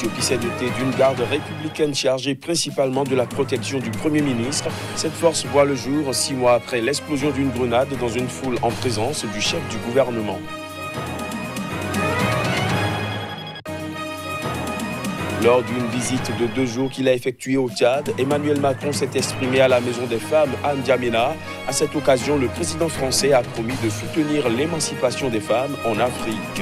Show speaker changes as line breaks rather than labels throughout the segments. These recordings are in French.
L'Éthiopie s'est dotée d'une garde républicaine chargée principalement de la protection du Premier ministre. Cette force voit le jour 6 mois après l'explosion d'une grenade dans une foule en présence du chef du gouvernement. Lors d'une visite de 2 jours qu'il a effectuée au Tchad, Emmanuel Macron s'est exprimé à la Maison des Femmes à N'Djamena. À cette occasion, le président français a promis de soutenir l'émancipation des femmes en Afrique.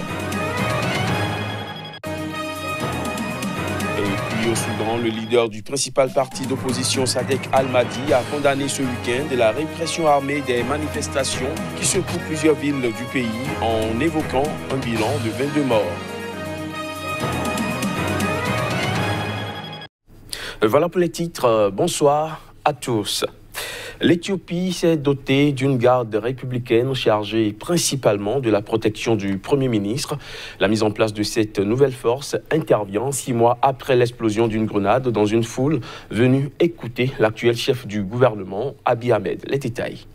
Et puis au Soudan, le leader du principal parti d'opposition, Sadek Al-Mahdi, a condamné ce week-end la répression armée des manifestations qui secouent plusieurs villes du pays en évoquant un bilan de 22 morts. Voilà pour les titres. Bonsoir à tous. L'Éthiopie s'est dotée d'une garde républicaine chargée principalement de la protection du Premier ministre. La mise en place de cette nouvelle force intervient 6 mois après l'explosion d'une grenade dans une foule venue écouter l'actuel chef du gouvernement, Abiy Ahmed. Les détails.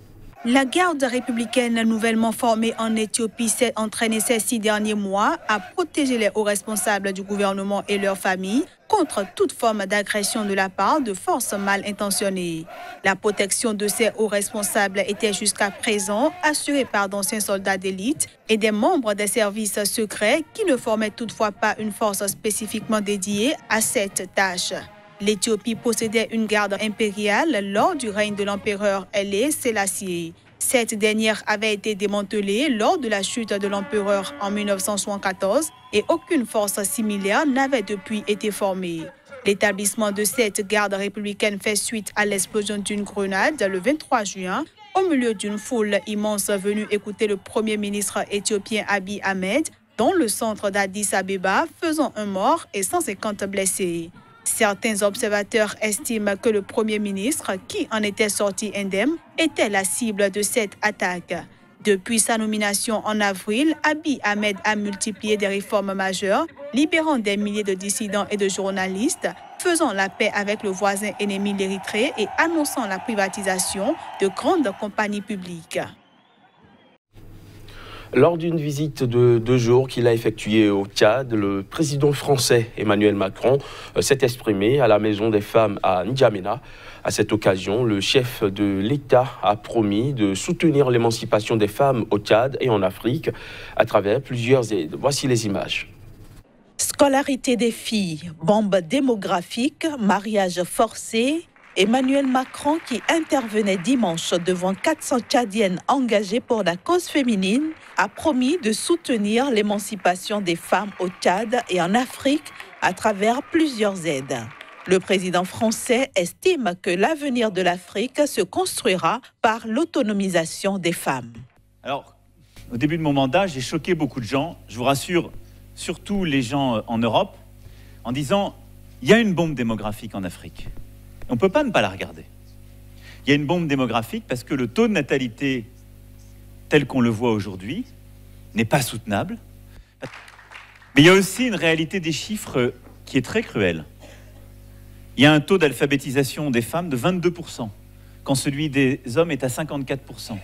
La garde républicaine nouvellement formée en Éthiopie s'est entraînée ces 6 derniers mois à protéger les hauts responsables du gouvernement et leurs familles contre toute forme d'agression de la part de forces mal intentionnées. La protection de ces hauts responsables était jusqu'à présent assurée par d'anciens soldats d'élite et des membres des services secrets qui ne formaient toutefois pas une force spécifiquement dédiée à cette tâche. L'Éthiopie possédait une garde impériale lors du règne de l'empereur Haile Sélassié. Cette dernière avait été démantelée lors de la chute de l'empereur en 1974 et aucune force similaire n'avait depuis été formée. L'établissement de cette garde républicaine fait suite à l'explosion d'une grenade le 23 juin au milieu d'une foule immense venue écouter le Premier ministre éthiopien Abiy Ahmed dans le centre d'Addis Abeba, faisant un mort et 150 blessés. Certains observateurs estiment que le Premier ministre, qui en était sorti indemne, était la cible de cette attaque. Depuis sa nomination en avril, Abiy Ahmed a multiplié des réformes majeures, libérant des milliers de dissidents et de journalistes, faisant la paix avec le voisin ennemi l'Érythrée et annonçant la privatisation de grandes compagnies publiques.
Lors d'une visite de 2 jours qu'il a effectuée au Tchad, le président français Emmanuel Macron s'est exprimé à la Maison des Femmes à N'Djamena. À cette occasion, le chef de l'État a promis de soutenir l'émancipation des femmes au Tchad et en Afrique à travers plusieurs aides. Voici les images.
Scolarité des filles, bombe démographique, mariage forcé. Emmanuel Macron, qui intervenait dimanche devant 400 Tchadiennes engagées pour la cause féminine, a promis de soutenir l'émancipation des femmes au Tchad et en Afrique à travers plusieurs aides. Le président français estime que l'avenir de l'Afrique se construira par l'autonomisation des femmes.
Alors, au début de mon mandat, j'ai choqué beaucoup de gens, je vous rassure, surtout les gens en Europe, en disant « il y a une bombe démographique en Afrique ». On ne peut pas ne pas la regarder. Il y a une bombe démographique parce que le taux de natalité tel qu'on le voit aujourd'hui n'est pas soutenable. Mais il y a aussi une réalité des chiffres qui est très cruelle. Il y a un taux d'alphabétisation des femmes de 22%, quand celui des hommes est à 54%.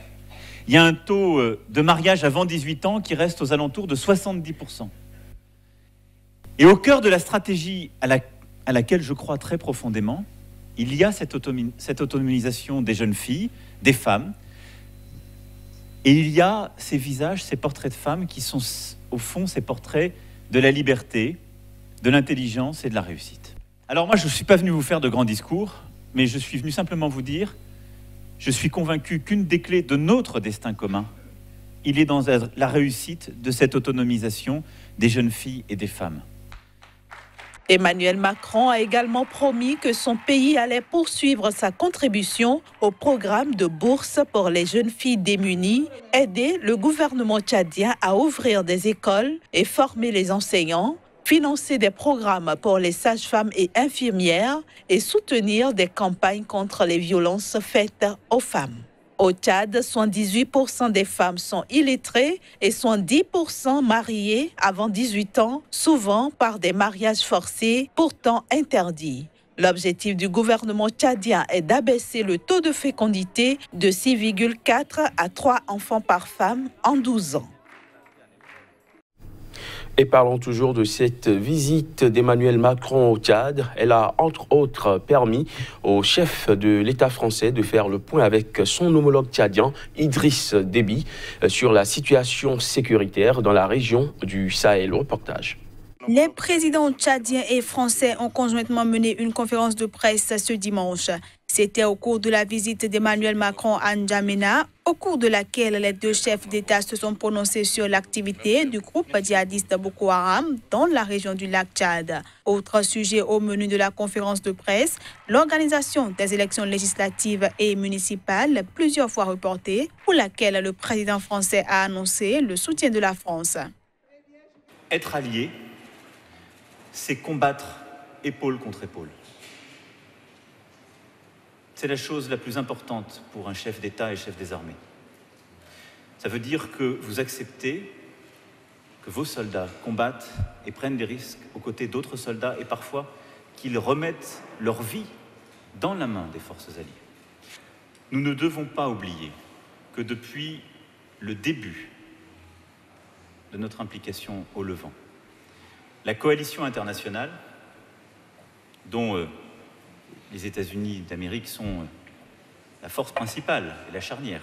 Il y a un taux de mariage avant 18 ans qui reste aux alentours de 70%. Et au cœur de la stratégie à laquelle je crois très profondément, il y a cette autonomisation des jeunes filles, des femmes, et il y a ces visages, ces portraits de femmes qui sont au fond ces portraits de la liberté, de l'intelligence et de la réussite. Alors moi, je ne suis pas venu vous faire de grands discours, mais je suis venu simplement vous dire, je suis convaincu qu'une des clés de notre destin commun, il est dans la réussite de cette autonomisation des jeunes filles et des femmes.
Emmanuel Macron a également promis que son pays allait poursuivre sa contribution au programme de bourse pour les jeunes filles démunies, aider le gouvernement tchadien à ouvrir des écoles et former les enseignants, financer des programmes pour les sages-femmes et infirmières et soutenir des campagnes contre les violences faites aux femmes. Au Tchad, 78% des femmes sont illettrées et 10% mariées avant 18 ans, souvent par des mariages forcés, pourtant interdits. L'objectif du gouvernement tchadien est d'abaisser le taux de fécondité de 6,4 à 3 enfants par femme en 12 ans.
Et parlons toujours de cette visite d'Emmanuel Macron au Tchad. Elle a entre autres permis au chef de l'État français de faire le point avec son homologue tchadien Idriss Déby sur la situation sécuritaire dans la région du Sahel. Reportage.
Les présidents tchadiens et français ont conjointement mené une conférence de presse ce dimanche. C'était au cours de la visite d'Emmanuel Macron à N'Djamena, au cours de laquelle les deux chefs d'État se sont prononcés sur l'activité du groupe djihadiste Boko Haram dans la région du lac Tchad. Autre sujet au menu de la conférence de presse, l'organisation des élections législatives et municipales, plusieurs fois reportées, pour laquelle le président français a annoncé le soutien de la France.
Être allié, c'est combattre épaule contre épaule. C'est la chose la plus importante pour un chef d'État et chef des armées. Ça veut dire que vous acceptez que vos soldats combattent et prennent des risques aux côtés d'autres soldats et parfois qu'ils remettent leur vie dans la main des forces alliées. Nous ne devons pas oublier que depuis le début de notre implication au Levant, la coalition internationale, dont les États-Unis d'Amérique sont la force principale et la charnière,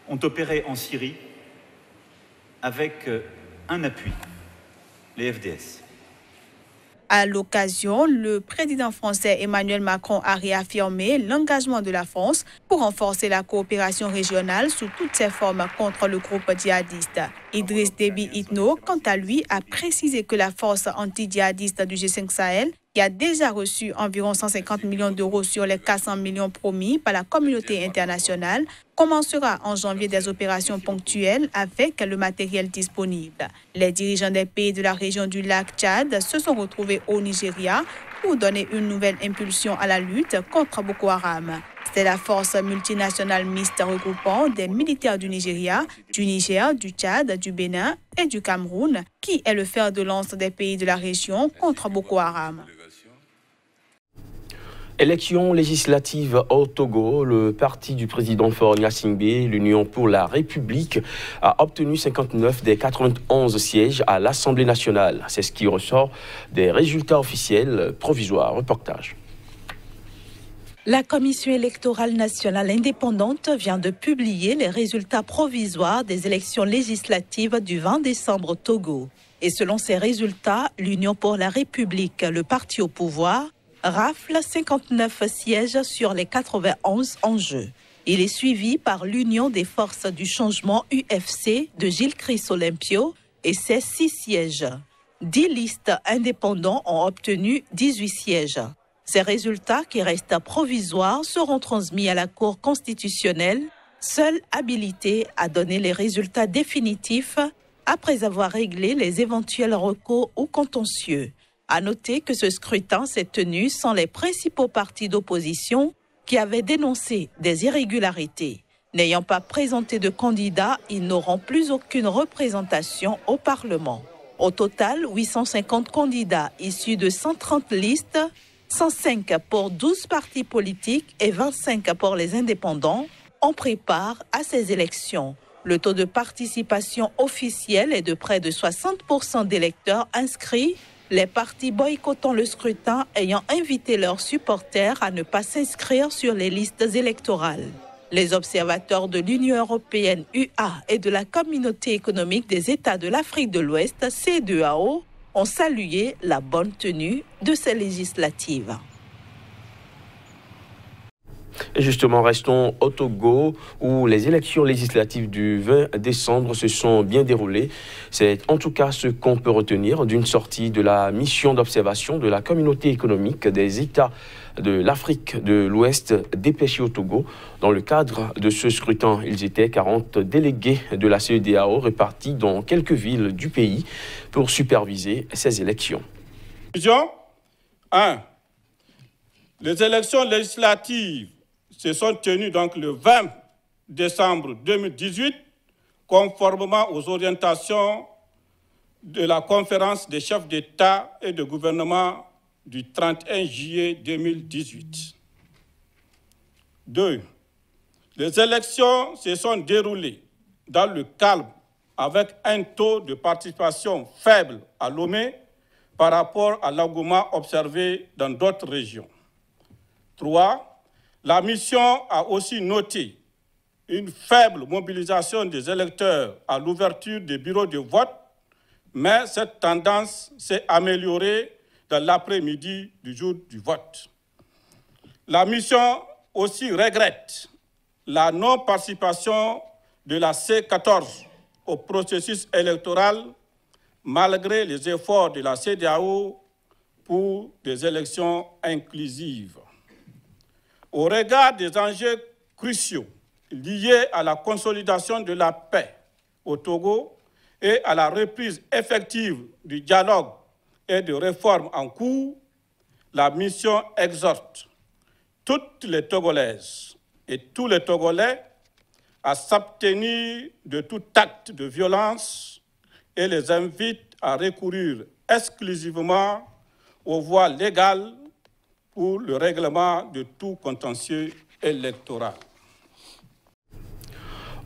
ont opéré en Syrie avec un appui, les FDS.
À l'occasion, le président français Emmanuel Macron a réaffirmé l'engagement de la France pour renforcer la coopération régionale sous toutes ses formes contre le groupe djihadiste. Idriss Déby Itno, quant à lui, a précisé que la force anti-djihadiste du G5 Sahel, qui a déjà reçu environ 150 millions d'euros sur les 400 millions promis par la communauté internationale, commencera en janvier des opérations ponctuelles avec le matériel disponible. Les dirigeants des pays de la région du lac Tchad se sont retrouvés au Nigeria pour donner une nouvelle impulsion à la lutte contre Boko Haram. C'est la force multinationale mixte regroupant des militaires du Nigeria, du Niger, du Tchad, du Bénin et du Cameroun, qui est le fer de lance des pays de la région contre Boko Haram.
Élections législatives au Togo, le parti du président Faure Gnassingbé, l'Union pour la République, a obtenu 59 des 91 sièges à l'Assemblée nationale. C'est ce qui ressort des résultats officiels provisoires. Reportage.
La Commission électorale nationale indépendante vient de publier les résultats provisoires des élections législatives du 20 décembre au Togo. Et selon ces résultats, l'Union pour la République, le parti au pouvoir, rafle 59 sièges sur les 91 en jeu. Il est suivi par l'Union des forces du changement UFC de Gilles Chris-Olympio et ses 6 sièges. 10 listes indépendants ont obtenu 18 sièges. Ces résultats, qui restent provisoires, seront transmis à la Cour constitutionnelle, seule habilitée à donner les résultats définitifs après avoir réglé les éventuels recours ou contentieux. À noter que ce scrutin s'est tenu sans les principaux partis d'opposition qui avaient dénoncé des irrégularités. N'ayant pas présenté de candidats, ils n'auront plus aucune représentation au Parlement. Au total, 850 candidats issus de 130 listes, 105 pour 12 partis politiques et 25 pour les indépendants, ont pris part à ces élections. Le taux de participation officiel est de près de 60% d'électeurs inscrits, les partis boycottant le scrutin ayant invité leurs supporters à ne pas s'inscrire sur les listes électorales. Les observateurs de l'Union européenne UA et de la Communauté économique des États de l'Afrique de l'Ouest, CEDEAO, ont salué la bonne tenue de ces législatives.
Et justement, restons au Togo, où les élections législatives du 20 décembre se sont bien déroulées. C'est en tout cas ce qu'on peut retenir d'une sortie de la mission d'observation de la communauté économique des États de l'Afrique de l'Ouest dépêchés au Togo. Dans le cadre de ce scrutin, ils étaient 40 délégués de la CEDEAO répartis dans quelques villes du pays pour superviser ces élections.
1. Les élections législatives se sont tenues donc le 20 décembre 2018, conformément aux orientations de la conférence des chefs d'État et de gouvernement du 31 juillet 2018. 2. Les élections se sont déroulées dans le calme avec un taux de participation faible à Lomé par rapport à l'engouement observé dans d'autres régions. 3. La mission a aussi noté une faible mobilisation des électeurs à l'ouverture des bureaux de vote, mais cette tendance s'est améliorée dans l'après-midi du jour du vote. La mission aussi regrette la non-participation de la C14 au processus électoral, malgré les efforts de la CEDEAO pour des élections inclusives. Au regard des enjeux cruciaux liés à la consolidation de la paix au Togo et à la reprise effective du dialogue et de réformes en cours, la mission exhorte toutes les Togolaises et tous les Togolais à s'abstenir de tout acte de violence et les invite à recourir exclusivement aux voies légales pour le règlement de tout contentieux électoral.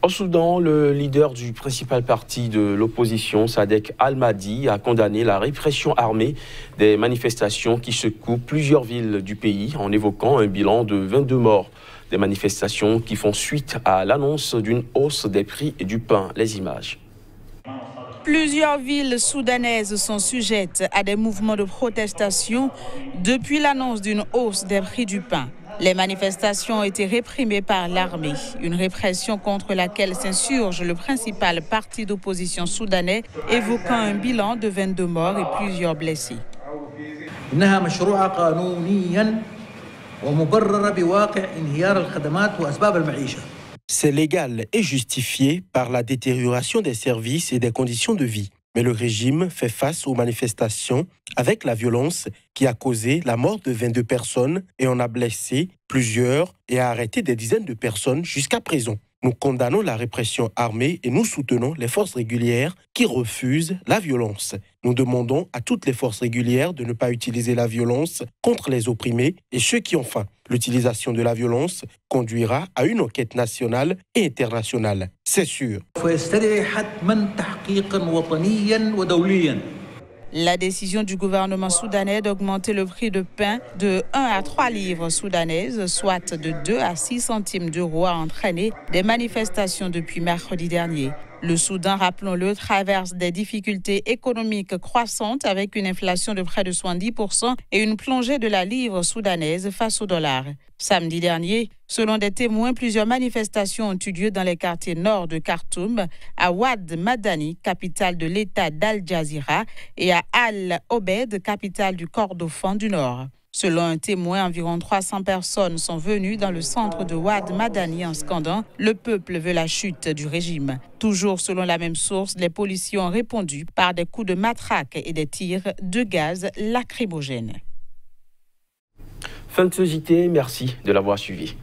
Au Soudan, le leader du principal parti de l'opposition, Sadek Al-Mahdi, a condamné la répression armée des manifestations qui secouent plusieurs villes du pays en évoquant un bilan de 22 morts. Des manifestations qui font suite à l'annonce d'une hausse des prix du pain. Les images.
Plusieurs villes soudanaises sont sujettes à des mouvements de protestation depuis l'annonce d'une hausse des prix du pain. Les manifestations ont été réprimées par l'armée, une répression contre laquelle s'insurge le principal parti d'opposition soudanais, évoquant un bilan de 22 morts et plusieurs blessés.
C'est légal et justifié par la détérioration des services et des conditions de vie. Mais le régime fait face aux manifestations avec la violence qui a causé la mort de 22 personnes et en a blessé plusieurs et a arrêté des dizaines de personnes jusqu'à présent. Nous condamnons la répression armée et nous soutenons les forces régulières qui refusent la violence. Nous demandons à toutes les forces régulières de ne pas utiliser la violence contre les opprimés et ceux qui ont faim. L'utilisation de la violence conduira à une enquête nationale et internationale, c'est sûr.
La décision du gouvernement soudanais d'augmenter le prix de pain de 1 à 3 livres soudanaises, soit de 2 à 6 centimes d'euros, a entraîné des manifestations depuis mercredi dernier. Le Soudan, rappelons-le, traverse des difficultés économiques croissantes avec une inflation de près de 70% et une plongée de la livre soudanaise face au dollar. Samedi dernier, selon des témoins, plusieurs manifestations ont eu lieu dans les quartiers nord de Khartoum, à Ouad Madani, capitale de l'État d'Al Jazeera, et à Al Obed, capitale du Kordofan du Nord. Selon un témoin, environ 300 personnes sont venues dans le centre de Ouad Madani en scandant « Le peuple veut la chute du régime ». Toujours selon la même source, les policiers ont répondu par des coups de matraque et des tirs de gaz lacrymogène.
Fin de ce JT, merci de l'avoir suivi.